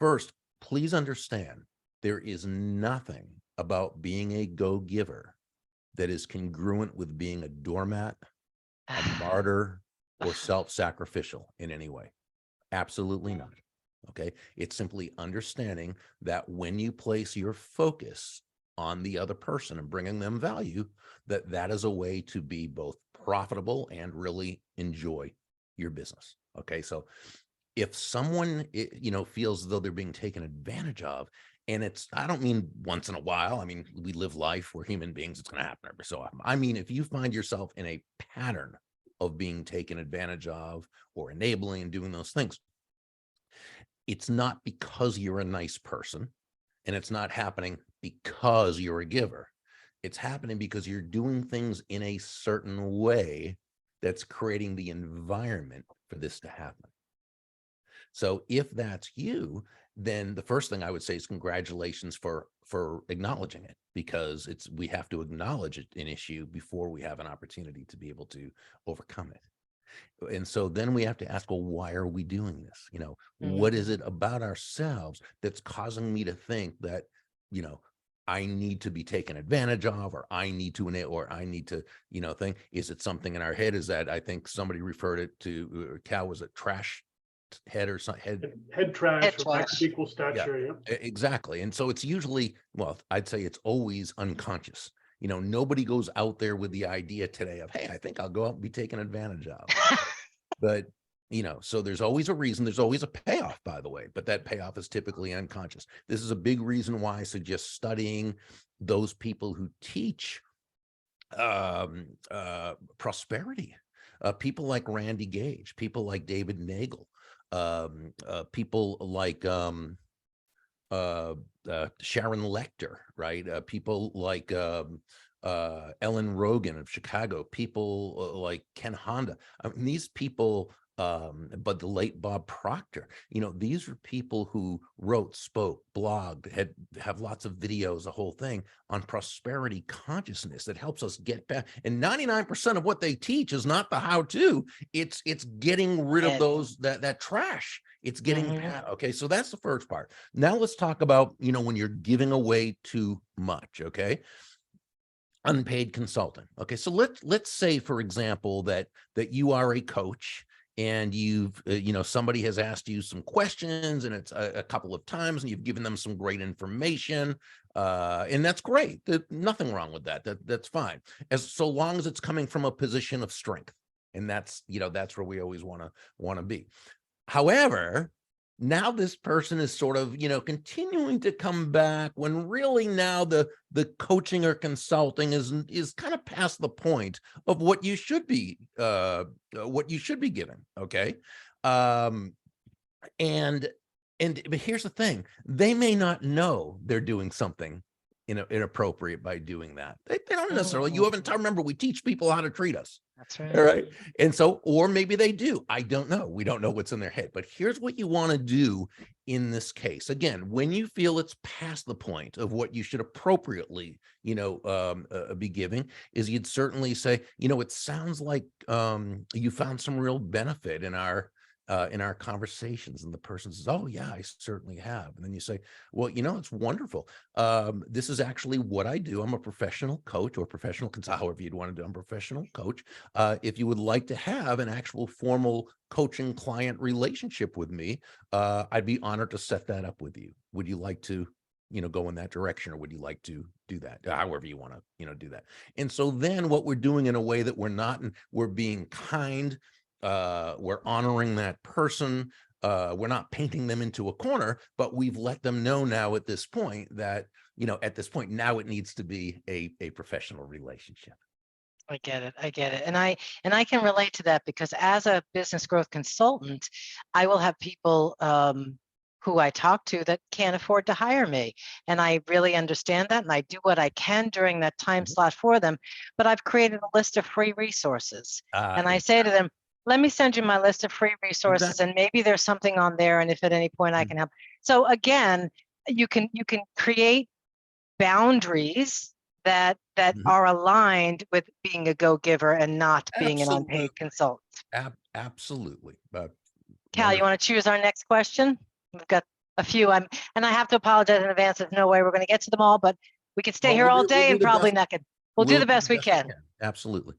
Speaker 7: First, please understand there is nothing about being a go-giver that is congruent with being a doormat, a martyr, or self-sacrificial in any way. Absolutely not. Okay. It's simply understanding that when you place your focus on the other person and bringing them value, that is a way to be both profitable and really enjoy your business. Okay. So if someone, feels as though they're being taken advantage of, and I don't mean once in a while. I mean, we live life, we're human beings. It's going to happen every so often. I mean, if you find yourself in a pattern of being taken advantage of or enabling and doing those things, it's not because you're a nice person, and it's not happening because you're a giver. It's happening because you're doing things in a certain way that's creating the environment for this to happen. So if that's you, then the first thing I would say is congratulations for acknowledging it, because we have to acknowledge an issue before we have an opportunity to be able to overcome it. And so then we have to ask, well, why are we doing this? What is it about ourselves that's causing me to think that, I need to be taken advantage of, or I need to, think, is it something in our head? Is that, I think somebody referred it to, Cal, was it trash head or something?
Speaker 5: Head trash,
Speaker 2: Head
Speaker 5: or lack
Speaker 2: trash.
Speaker 5: of equal stature. Yeah.
Speaker 7: Exactly. And so it's usually, well, I'd say it's always unconscious. Nobody goes out there with the idea today of, hey, I think I'll go out and be taken advantage of. But, so there's always a reason, there's always a payoff, by the way, but that payoff is typically unconscious. This is a big reason why I suggest studying those people who teach prosperity, people like Randy Gage, people like David Nagel, people like Sharon Lecter, right? People like Ellen Rogan of Chicago, people like Ken Honda. I mean, these people, but the late Bob Proctor, these are people who wrote, spoke, blogged, have lots of videos, the whole thing on prosperity consciousness that helps us get back. And 99% of what they teach is not the how-to. It's getting rid of that trash. It's getting okay. So that's the first part. Now let's talk about, when you're giving away too much. Okay. Unpaid consulting. Okay. So let's say, for example, that you are a coach, and you've, somebody has asked you some questions, and it's a couple of times, and you've given them some great information. And that's great. Nothing wrong with that. That's fine. So long as it's coming from a position of strength. And that's where we always want to be. However, now this person is sort of, continuing to come back, when really now the coaching or consulting is kind of past the point of what you should be giving. Okay. But here's the thing. They may not know they're doing something inappropriate by doing that. They don't necessarily. You haven't. Remember, we teach people how to treat us.
Speaker 2: That's right.
Speaker 7: All right. And so, or maybe they do. I don't know. We don't know what's in their head. But here's what you want to do in this case. Again, when you feel it's past the point of what you should appropriately, be giving, is you'd certainly say, it sounds like you found some real benefit in our conversations. And the person says, oh yeah, I certainly have. And then you say, well, it's wonderful. This is actually what I do. I'm a professional coach, or professional consultant, however you'd want to do. I'm a professional coach. If you would like to have an actual formal coaching client relationship with me, I'd be honored to set that up with you. Would you like to, go in that direction, or would you like to do that? However you want to, do that. And so then what we're doing in a way that we're being kind, we're honoring that person. We're not painting them into a corner, but we've let them know now at this point that, now it needs to be a professional relationship.
Speaker 2: I get it. And I can relate to that, because as a business growth consultant, I will have people who I talk to that can't afford to hire me. And I really understand that. And I do what I can during that time slot for them. But I've created a list of free resources. And I say to them, let me send you my list of free resources.
Speaker 7: Exactly.
Speaker 2: And maybe there's something on there. And if at any point I can help. So again, you can create boundaries that are aligned with being a go-giver and not being an unpaid consultant.
Speaker 7: Absolutely.
Speaker 2: Cal, you want to choose our next question? We've got a few. And I have to apologize in advance. There's no way we're going to get to them all, but we could stay
Speaker 7: Well,
Speaker 2: here
Speaker 7: we'll
Speaker 2: all
Speaker 7: do- we'll
Speaker 2: day
Speaker 7: do
Speaker 2: and
Speaker 7: the
Speaker 2: probably
Speaker 7: best-
Speaker 2: not get. We'll do the best we
Speaker 7: best
Speaker 2: can.
Speaker 7: Absolutely.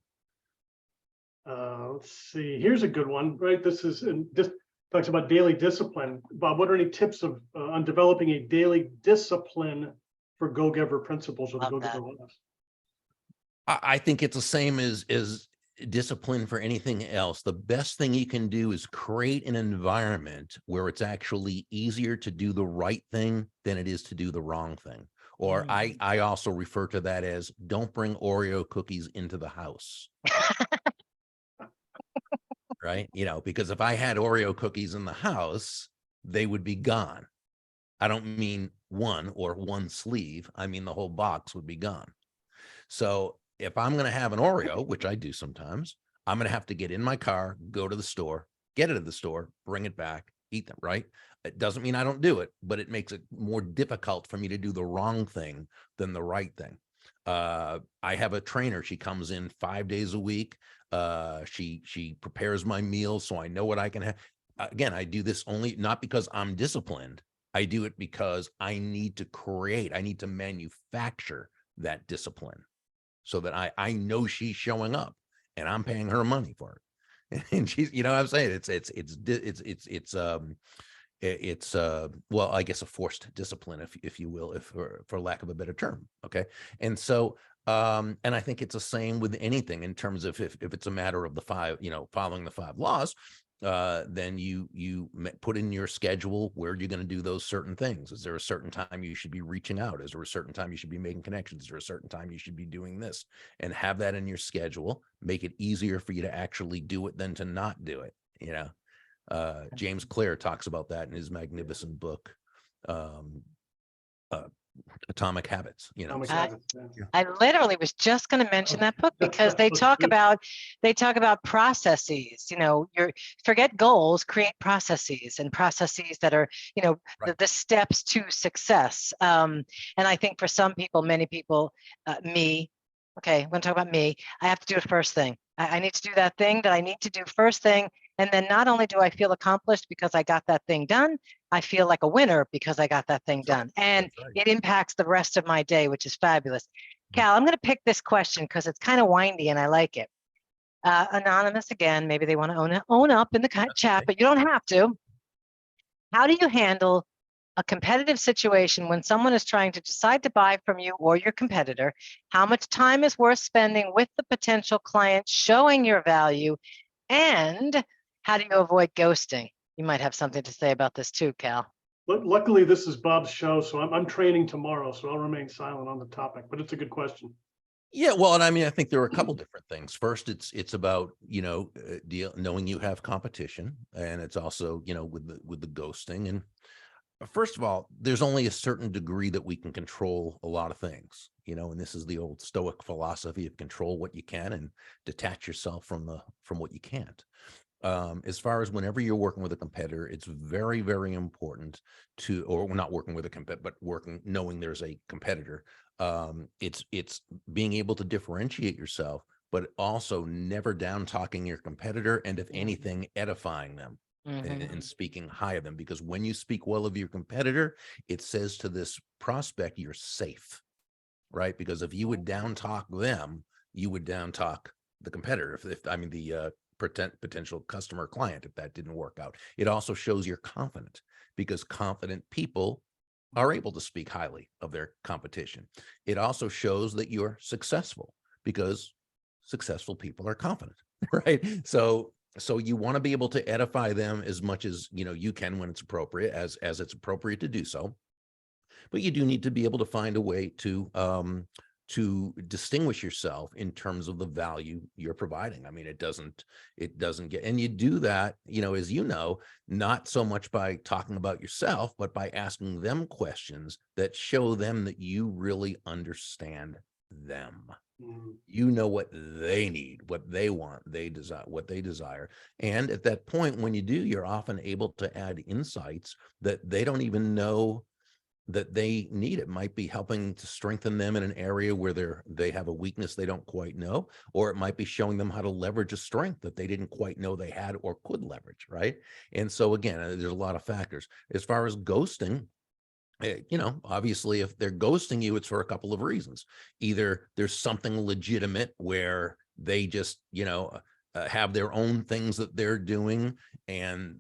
Speaker 5: Let's see, here's a good one, right? This is just talks about daily discipline. Bob, what are any tips on developing a daily discipline for go-giver principles or the
Speaker 2: Love that.
Speaker 5: go-giver laws?
Speaker 7: I think it's the same as discipline for anything else. The best thing you can do is create an environment where it's actually easier to do the right thing than it is to do the wrong thing. Or I also refer to that as don't bring Oreo cookies into the house. Right? You know, because if I had Oreo cookies in the house, they would be gone. I don't mean one or one sleeve. I mean, the whole box would be gone. So if I'm going to have an Oreo, which I do sometimes, I'm going to have to get in my car, go to the store, get it at the store, bring it back, eat them, right? It doesn't mean I don't do it, but it makes it more difficult for me to do the wrong thing than the right thing. I have a trainer. She comes in 5 days a week. She prepares my meals so I know what I can have. Again, I do this only not because I'm disciplined. I do it because I need to manufacture that discipline so that I know she's showing up and I'm paying her money for it. And she's, you know what I'm saying? It's well, I guess a forced discipline, if you will, for lack of a better term. Okay. And so, and I think it's the same with anything in terms of if it's a matter of the five, following the 5 laws, then you put in your schedule where you're going to do those certain things. Is there a certain time you should be reaching out? Is there a certain time you should be making connections? Is there a certain time you should be doing this? And have that in your schedule. Make it easier for you to actually do it than to not do it. James Clear talks about that in his magnificent book, Atomic Habits.
Speaker 5: Atomic Habits, yeah.
Speaker 2: I literally was just going to mention that book because they talk about processes. Forget goals, create processes, and processes that are
Speaker 7: Right.
Speaker 2: the steps to success. And I think for some people, many people, me. Okay, I'm going to talk about me. I have to do it first thing. I need to do that thing that I need to do first thing. And then not only do I feel accomplished because I got that thing done, I feel like a winner because I got that thing done. And it impacts the rest of my day, which is fabulous. Cal, I'm going to pick this question because it's kind of windy and I like it. Anonymous again, maybe they want to own up in the chat, but you don't have to. How do you handle a competitive situation when someone is trying to decide to buy from you or your competitor? How much time is worth spending with the potential client showing your value? And how do you avoid ghosting? You might have something to say about this too, Cal.
Speaker 5: Luckily, this is Bob's show, so I'm training tomorrow, so I'll remain silent on the topic, but it's a good question.
Speaker 7: Yeah, well, and I mean, I think there are a couple different things. First, it's about knowing you have competition, and it's also with the ghosting. And first of all, there's only a certain degree that we can control a lot of things, and this is the old Stoic philosophy of control what you can and detach yourself from what you can't. As far as whenever you're working with a competitor, it's very, very important or not working with a competitor, but knowing there's a competitor. It's being able to differentiate yourself, but also never down talking your competitor, and if anything, edifying them. And speaking high of them, because when you speak well of your competitor, it says to this prospect, you're safe, right? Because if you would down talk them, you would down talk the competitor. The potential customer client, if that didn't work out. It also shows you're confident, because confident people are able to speak highly of their competition. It also shows that you're successful, because successful people are confident, right? So you want to be able to edify them as much as you can when it's appropriate, as it's appropriate to do so. But you do need to be able to find a way to distinguish yourself in terms of the value you're providing. I mean, it doesn't get, and you do that, as not so much by talking about yourself, but by asking them questions that show them that you really understand them. You know what they need, what they want, what they desire. And at that point, when you do, you're often able to add insights that they don't even know that they need. It might be helping to strengthen them in an area where they have a weakness they don't quite know, or it might be showing them how to leverage a strength that they didn't quite know they had or could leverage, right? And so again, there's a lot of factors. As far as ghosting, obviously, if they're ghosting you, it's for a couple of reasons. Either there's something legitimate where they just, have their own things that they're doing and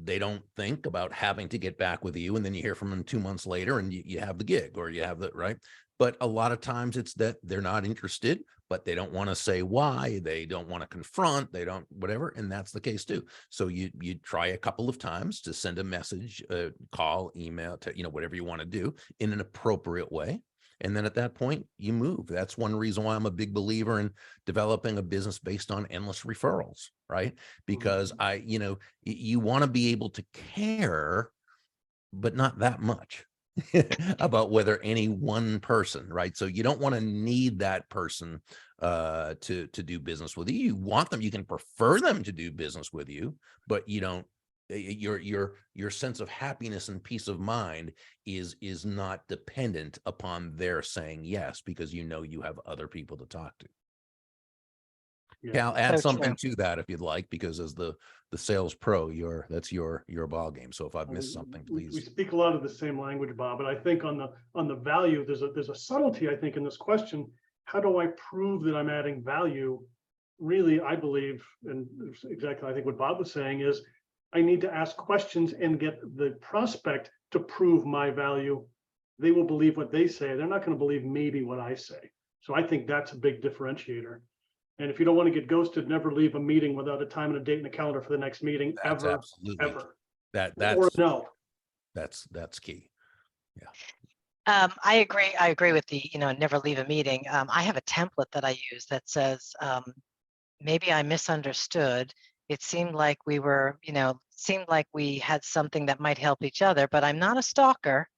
Speaker 7: they don't think about having to get back with you. And then you hear from them 2 months later and you have the gig, or you have the right. But a lot of times it's that they're not interested, but they don't want to say why, they don't want to confront, they don't, whatever. And that's the case too. So you try a couple of times to send a message, call, email, whatever you want to do in an appropriate way. And then at that point you move. That's one reason why I'm a big believer in developing a business based on endless referrals, right? Because you want to be able to care, but not that much about whether any one person, right? So you don't want to need that person to do business with you. You want them, you can prefer them to do business with you, but you don't, your sense of happiness and peace of mind is not dependent upon their saying yes, because you have other people to talk to.
Speaker 5: Yeah.
Speaker 7: Cal, add
Speaker 2: So
Speaker 7: something
Speaker 2: true.
Speaker 7: to that if you'd like, because as the sales pro, that's your ball game. So if I've missed something,
Speaker 5: We
Speaker 7: please.
Speaker 5: speak a lot of the same language, Bob, but I think on the value, there's a subtlety, I think, in this question. How do I prove that I'm adding value? Really, I believe, and exactly I think what Bob was saying is, I need to ask questions and get the prospect to prove my value. They will believe what they say. They're not going to believe maybe what I say. So I think that's a big differentiator. And if you don't want to get ghosted, never leave a meeting without a time and a date and a calendar for the next meeting,
Speaker 7: That's
Speaker 5: ever,
Speaker 7: absolutely
Speaker 5: ever.
Speaker 7: that's
Speaker 5: Or no.
Speaker 7: that's key.
Speaker 2: I agree. I agree with the, never leave a meeting. I have a template that I use that says, maybe I misunderstood. It seemed like we were, seemed like we had something that might help each other, but I'm not a stalker.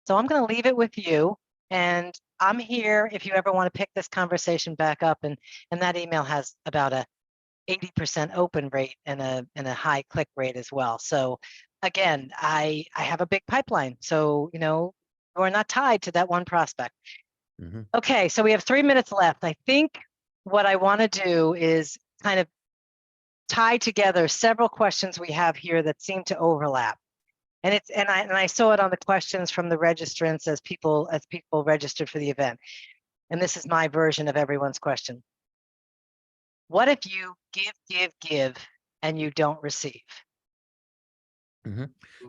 Speaker 2: So I'm going to leave it with you. And I'm here if you ever want to pick this conversation back up. And that email has about a 80% open rate and a high click rate as well. So again, I have a big pipeline. So, we're not tied to that one prospect.
Speaker 7: Mhm.
Speaker 2: Okay, so we have 3 minutes left. I think what I want to do is kind of tie together several questions we have here that seem to overlap. And I saw it on the questions from the registrants as people registered for the event. And this is my version of everyone's question. What if you give, and you don't receive?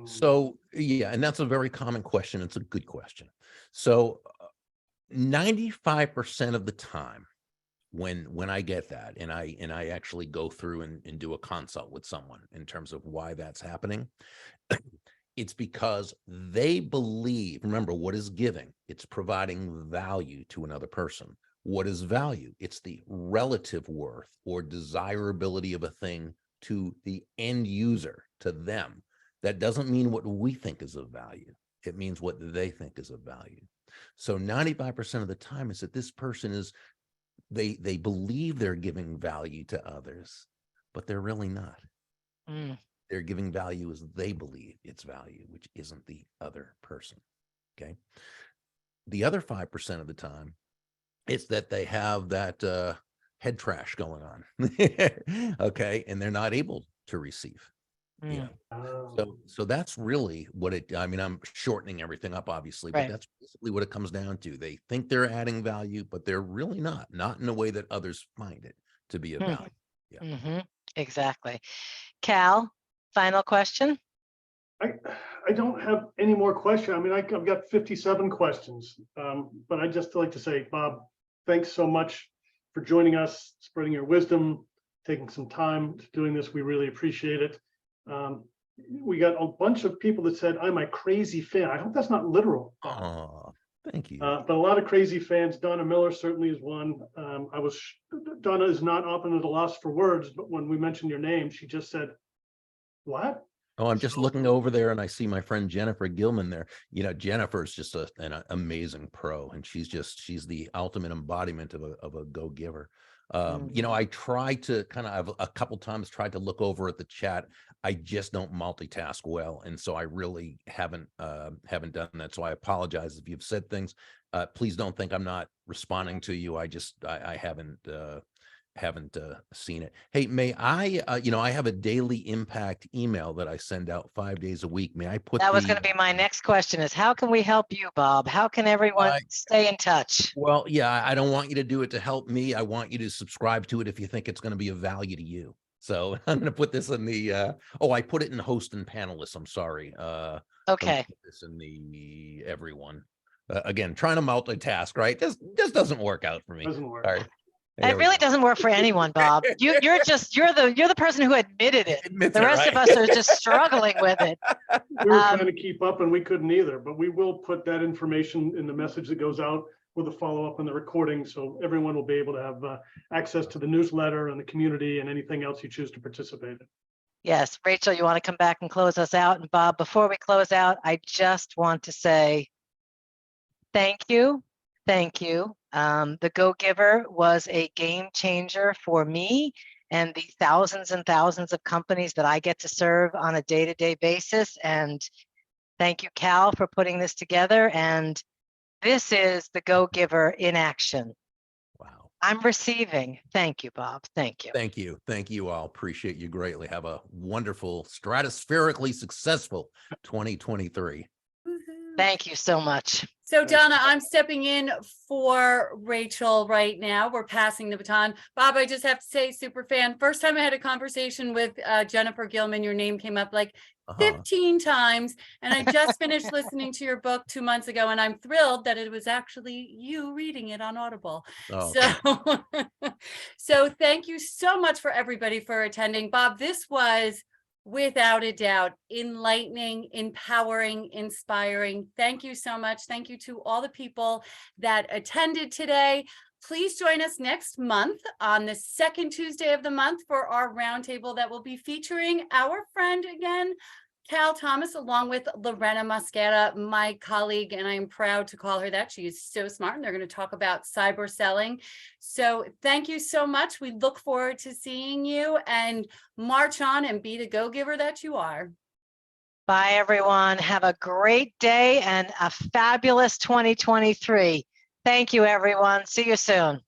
Speaker 7: So, yeah, and that's a very common question. It's a good question. So 95% of the time when I get that, and I actually go through and do a consult with someone in terms of why that's happening, it's because they believe, remember, what is giving? It's providing value to another person. What is value? It's the relative worth or desirability of a thing to the end user, to them. That doesn't mean what we think is of value. It means what they think is of value. So 95% of the time is that this person is, they believe they're giving value to others, but they're really not. They're giving value as they believe it's value, which isn't the other person. Okay. The other 5% of the time, it's that they have that head trash going on. Okay. And they're not able to receive. So that's really what I'm shortening everything up, obviously, but that's basically what it comes down to. They think they're adding value, but they're really not in a way that others find it to be of value. Yeah.
Speaker 2: Exactly. Cal, final question.
Speaker 5: I don't have any more questions. I mean, I've got 57 questions, but I'd just like to say, Bob, thanks so much for joining us, spreading your wisdom, taking some time to doing this. We really appreciate it. We got a bunch of people that said, I'm a crazy fan. I hope that's not literal.
Speaker 7: Oh, thank you.
Speaker 5: But a lot of crazy fans. Donna Miller certainly is one. Donna is not often at a loss for words, but when we mentioned your name, she just said, what?
Speaker 7: Oh, I'm just looking over there and I see my friend Jennifer Gilman there. Jennifer's just an amazing pro, and she's the ultimate embodiment of a go-giver. You know, I try to I've a couple times tried to look over at the chat. I just don't multitask well. And so I really haven't done that. So I apologize if you've said things. Please don't think I'm not responding to you. I haven't seen it. Hey, may I, you know, I have a daily impact email that I send out 5 days a week. May I put
Speaker 2: That was going to be my next question is how can we help you, Bob? How can everyone stay in touch?
Speaker 7: Well, yeah, I don't want you to do it to help me. I want you to subscribe to it if you think it's going to be of value to you. So I'm going to put this in the, I put it in host and panelists. I'm sorry.
Speaker 2: Okay.
Speaker 7: Put this in the everyone. Again, trying to multitask, right? Just doesn't work out for me.
Speaker 5: Doesn't work.
Speaker 7: All right.
Speaker 2: It really doesn't work for anyone, Bob. You're the person who admitted it.
Speaker 7: Admits
Speaker 2: The
Speaker 7: it,
Speaker 2: rest
Speaker 7: right?
Speaker 2: of us are just struggling with it.
Speaker 5: We were trying to keep up and we couldn't either, but we will put that information in the message that goes out with a follow-up on the recording. So everyone will be able to have access to the newsletter and the community and anything else you choose to participate in. Yes.
Speaker 2: Rachel, you want to come back and close us out? And Bob, before we close out, I just want to say thank you. Thank you. The Go Giver was a game changer for me and the thousands and thousands of companies that I get to serve on a day-to-day basis. And thank you, Cal, for putting this together. And this is the Go Giver in action.
Speaker 7: Wow.
Speaker 2: I'm receiving. Thank you, Bob. Thank you.
Speaker 7: Thank you. Thank you all. Appreciate you greatly. Have a wonderful, stratospherically successful 2023.
Speaker 2: Thank you so much.
Speaker 8: So Donna, I'm stepping in for Rachel right now. We're passing the baton. Bob, I just have to say, super fan. First time I had a conversation with Jennifer Gilman, your name came up like 15 times. And I just finished listening to your book 2 months ago. And I'm thrilled that it was actually you reading it on Audible.
Speaker 7: Oh,
Speaker 8: So thank you so much for everybody for attending. Bob, this was without a doubt enlightening, empowering, inspiring. Thank you so much. Thank you to all the people that attended today. Please join us next month on the second Tuesday of the month for our roundtable that will be featuring our friend again, Cal Thomas, along with Lorena Mosqueda, my colleague, and I'm proud to call her that. She is so smart, and they're going to talk about cyber selling. So thank you so much. We look forward to seeing you, and march on and be the go-giver that you are.
Speaker 2: Bye, everyone. Have a great day and a fabulous 2023. Thank you, everyone. See you soon.